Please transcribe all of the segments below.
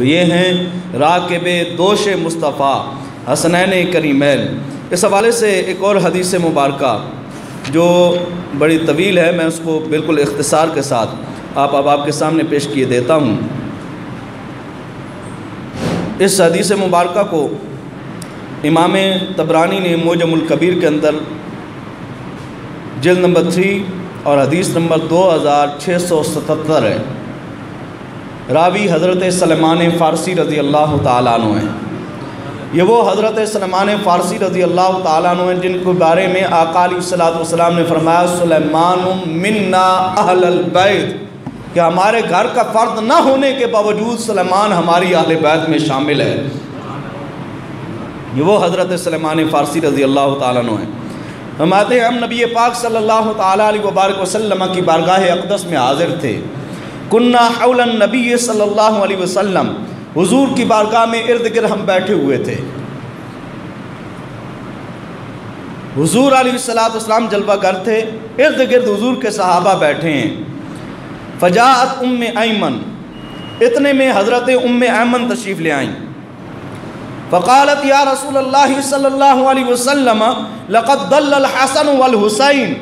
یہ ہیں راکب دوش مصطفیٰ حسنین کریمین۔ اس حوالے سے ایک اور حدیث مبارکہ جو بڑی طویل ہے، میں اس کو بالکل اختصار کے ساتھ آپ کے سامنے پیش کیے دیتا ہوں۔ اس حدیث مبارکہ کو امام طبرانی نے معجم الکبیر کے اندر جلد نمبر 3 اور حدیث نمبر 2677 ہے۔ راوی حضرت سلمان فارسی رضی اللہ تعالیٰ عنہ ہیں۔ یہ وہ حضرت سلمان فارسی رضی اللہ تعالیٰ عنہ ہیں جن کے بارے میں آقا علیہ الصلوۃ والسلام نے فرمایا سلیمان منا اہل البیت، کہ ہمارے گھر کا فرد نہ ہونے کے باوجود سلیمان ہماری اہل بیت میں شامل ہے۔ یہ وہ حضرت سلمان فارسی رضی اللہ تعالیٰ عنہ ہیں۔ فرماتے ہیں ہم نبی پاک صلی اللہ تعالیٰ علیہ وبارک وسلم کی بارگاہ اقدس میں حاضر تھے۔ کنّا حول النبی صلی اللہ علیہ وسلم، حضور کی بارگاہ میں ارد گرد ہم بیٹھے ہوئے تھے۔ حضور علیہ السلام جلوہ گر تھے، ارد گرد حضور کے صحابہ بیٹھے ہیں۔ فجاءت ام ایمن، اتنے میں حضرت ام ایمن تشریف لے آئیں۔ فقالت یا رسول اللہ صلی اللہ علیہ وسلم لقد ضل الحسن والحسین،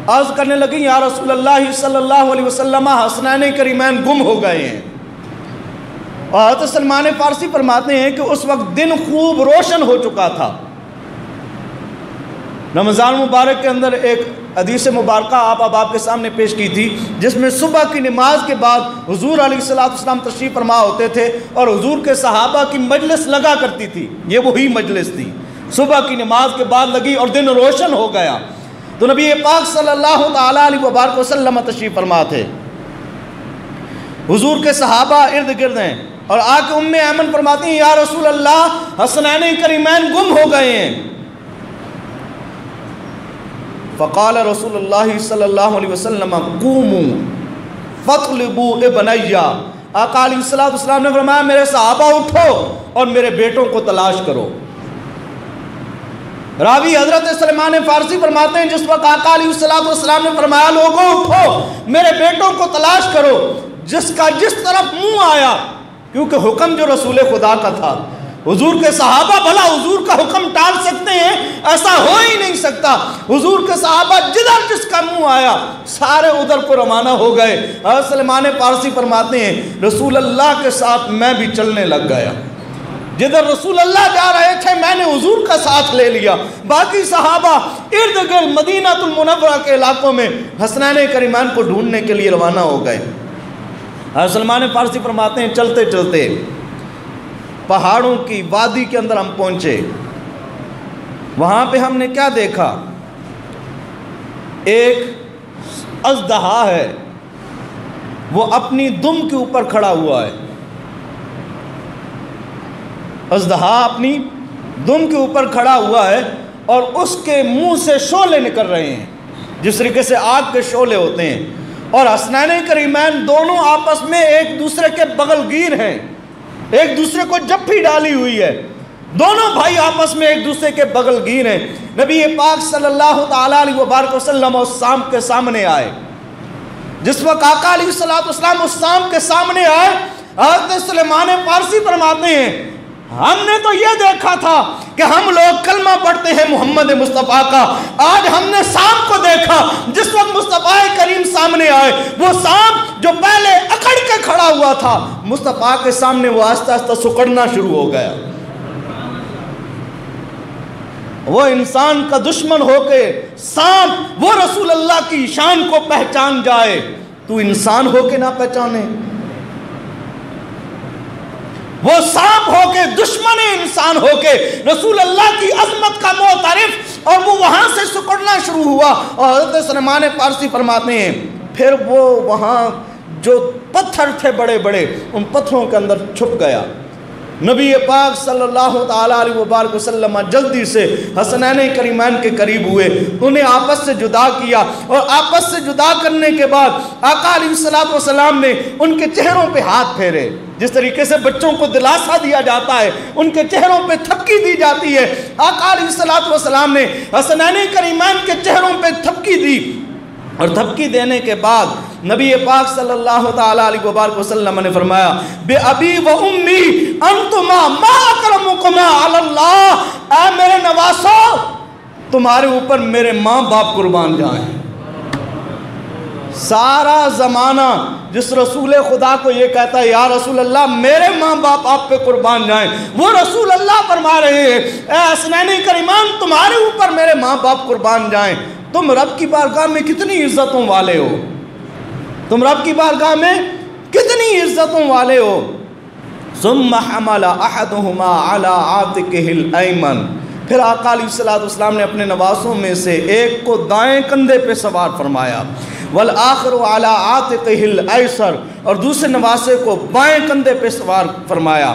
عرض کرنے لگیں یا رسول اللہ صلی اللہ علیہ وسلم حسنین کریمین گم ہو گئے ہیں۔ اور حضرت سلمان فارسی فرماتے ہیں کہ اس وقت دن خوب روشن ہو چکا تھا۔ رمضان مبارک کے اندر ایک حدیث مبارکہ آپ کے سامنے پیش کی تھی، جس میں صبح کی نماز کے بعد حضور علیہ السلام تشریف فرما ہوتے تھے اور حضور کے صحابہ کی مجلس لگا کرتی تھی۔ یہ وہی مجلس تھی، صبح کی نماز کے بعد لگی اور دن روشن ہو گیا تو نبی پاک صلی اللہ تعالیٰ علیہ وبارک وسلم تشریف فرما تھے، حضور کے صحابہ ارد گرد ہیں، اور آ کے ام ایمن فرماتی ہیں یا رسول اللہ حسنین کریمین گم ہو گئے ہیں۔ فقال رسول اللہ صلی اللہ علیہ وسلم قوموا فاطلبوا ابنیا، آقا علیہ السلام نے فرمایا میرے صحابہ اٹھو اور میرے بیٹوں کو تلاش کرو۔ راوی حضرت سلمان فارسی فرماتے ہیں جس وقت آقا علیہ السلام نے فرمایا لوگوں اٹھو میرے بیٹوں کو تلاش کرو، جس کا جس طرف منہ آیا، کیونکہ حکم جو رسول خدا کا تھا، حضور کے صحابہ بھلا حضور کا حکم ٹال سکتے ہیں؟ ایسا ہو ہی نہیں سکتا۔ حضور کے صحابہ جدھر جس کا منہ آیا سارے ادھر کو روانہ ہو گئے۔ حضرت سلمان فارسی فرماتے ہیں رسول اللہ کے ساتھ میں بھی چلنے لگ گیا، جدھر رسول اللہ جا رہے تھے میں نے حضور کا ساتھ لے لیا۔ باقی صحابہ ارد گرد مدینہ المنورہ کے علاقوں میں حسنین کریمین کو ڈھونڈنے کے لیے روانہ ہو گئے۔ حضرت سلمان فارسی فرماتے ہیں چلتے چلتے پہاڑوں کی وادی کے اندر ہم پہنچے، وہاں پہ ہم نے کیا دیکھا؟ ایک اژدہا ہے، وہ اپنی دم کے اوپر کھڑا ہوا ہے۔ اژدہا اپنی دم کے اوپر کھڑا ہوا ہے اور اس کے منہ سے شعلے نکل رہے ہیں جس طریقے سے آگ کے شعلے ہوتے ہیں، اور حسنین کریمین دونوں آپس میں ایک دوسرے کے بغل گیر ہیں، ایک دوسرے کو جپھی ڈالی ہوئی ہے، دونوں بھائی آپس میں ایک دوسرے کے بغل گیر ہیں۔ نبی پاک صلی اللہ تعالیٰ علیہ وبارک وسلم اس سام کے سامنے آئے۔ جس وقت آقا علیہ السلام اس سام کے سامنے آئے، حضرت سلمان فارسی فرماتے ہیں ہم نے تو یہ دیکھا تھا کہ ہم لوگ کلمہ پڑھتے ہیں محمد مصطفیٰ کا، آج ہم نے سام کو دیکھا۔ جس وقت مصطفیٰ کریم سامنے آئے، وہ سام جو پہلے اکڑ کے کھڑا ہوا تھا مصطفیٰ کے سامنے وہ آہستہ آہستہ سکڑنا شروع ہو گیا۔ وہ انسان کا دشمن ہو کے سام وہ رسول اللہ کی شان کو پہچان جائے، تو انسان ہو کے نہ پہچانے؟ وہ سانپ ہو کے دشمن انسان ہو کے رسول اللہ کی عظمت کا معترف، اور وہ وہاں سے سکڑنا شروع ہوا۔ اور حضرت سلمان فارسی فرماتے ہیں پھر وہ وہاں جو پتھر تھے بڑے بڑے ان پتھروں کے اندر چھپ گیا۔ نبی پاک صلی اللہ تعالیٰ علیہ وبارک وسلم جلدی سے حسنین کریمین کے قریب ہوئے، انہیں آپس سے جدا کیا، اور آپس سے جدا کرنے کے بعد آقا علیہ السلام نے ان کے چہروں پہ ہاتھ پھیرے، جس طریقے سے بچوں کو دلاسا دیا جاتا ہے ان کے چہروں پہ تھپکی دی جاتی ہے۔ آقا علیہ السلام نے حسنین کریمین کے چہروں پہ تھپکی دی۔ اور دھبکی دینے کے بعد نبی پاک صلی اللہ تعالیٰ علیہ وبارک وسلم نے فرمایا بے ابی و امی انتما ما اکرمکما علی اللہ، اے میرے نواسو تمہارے اوپر میرے ماں باپ قربان جائیں۔ سارا زمانہ جس رسول خدا کو یہ کہتا ہے یا رسول اللہ میرے ماں باپ آپ پہ قربان جائیں، وہ رسول اللہ فرما رہے ہیں اے حسنین کریمان تمہارے اوپر میرے ماں باپ قربان جائیں۔ تم رب کی بارگاہ میں کتنی عزتوں والے ہو، تم رب کی بارگاہ میں کتنی عزتوں والے ہو۔ ثم حمل احدہما علی عاتقہ الایمن، پھر آقا علیہ السلام نے اپنے نواسوں میں سے ایک کو دائیں کندھے پہ سوار فرمایا، والآخر علی عاتقہ الایسر، اور دوسرے نواسے کو بائیں کندھے پہ سوار فرمایا۔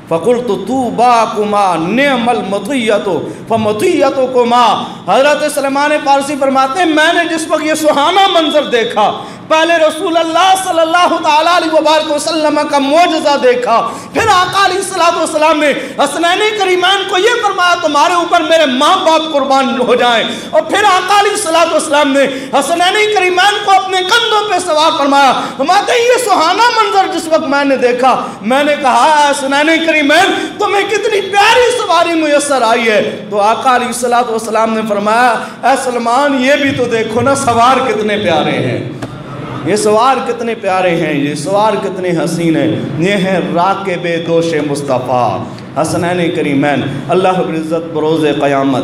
فَقُلْتُ طُوبَاكُمَا نِعْمَ الْمَطِيَّةُ فَمَطِيَّتُكُمَا۔ حضرت سلیمان فارسی فرماتے ہیں میں نے جس وقت یہ سہانا منظر دیکھا، پہلے رسول اللہ صلی اللہ تعالیٰ علیہ وبارک وسلم کا معجزہ دیکھا، پھر آقا علیہ السلام نے حسنین کریمین کو یہ فرمایا تمہارے اوپر میرے ماں باپ قربان ہو جائیں، اور پھر آقا علیہ السلام نے حسنین کریمین کو اپنے کندھوں پہ سوار فرمایا۔ فرماتے ہیں یہ سہانا منظر جس وقت میں نے دیکھا، میں نے کہا حسنین کریمین تمہیں کتنی پیاری سواری میسر آئی ہے، تو آقا علیہ السلام نے فرمایا اے سلمان یہ بھی تو دیکھو نا سوار کتنے پیارے ہیں، یہ سوار کتنے پیارے ہیں، یہ سوار کتنے حسین ہیں، یہ ہیں راکب دوش مصطفیٰ حسنین کریمین۔ اللہ رب العزت بروز قیامت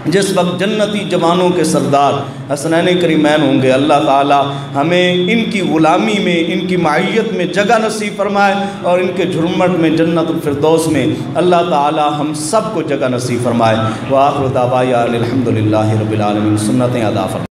جس وقت جنتی جوانوں کے سردار حسنین کریمین ہوں گے، اللہ تعالی ہمیں ان کی غلامی میں ان کی معیت میں جگہ نصیب فرمائے، اور ان کے جھرمٹ میں جنت الفردوس میں اللہ تعالی ہم سب کو جگہ نصیب فرمائے۔ وآخر دعوانا الحمدللہ رب العالمین۔ سنتیں ادا فرمائے۔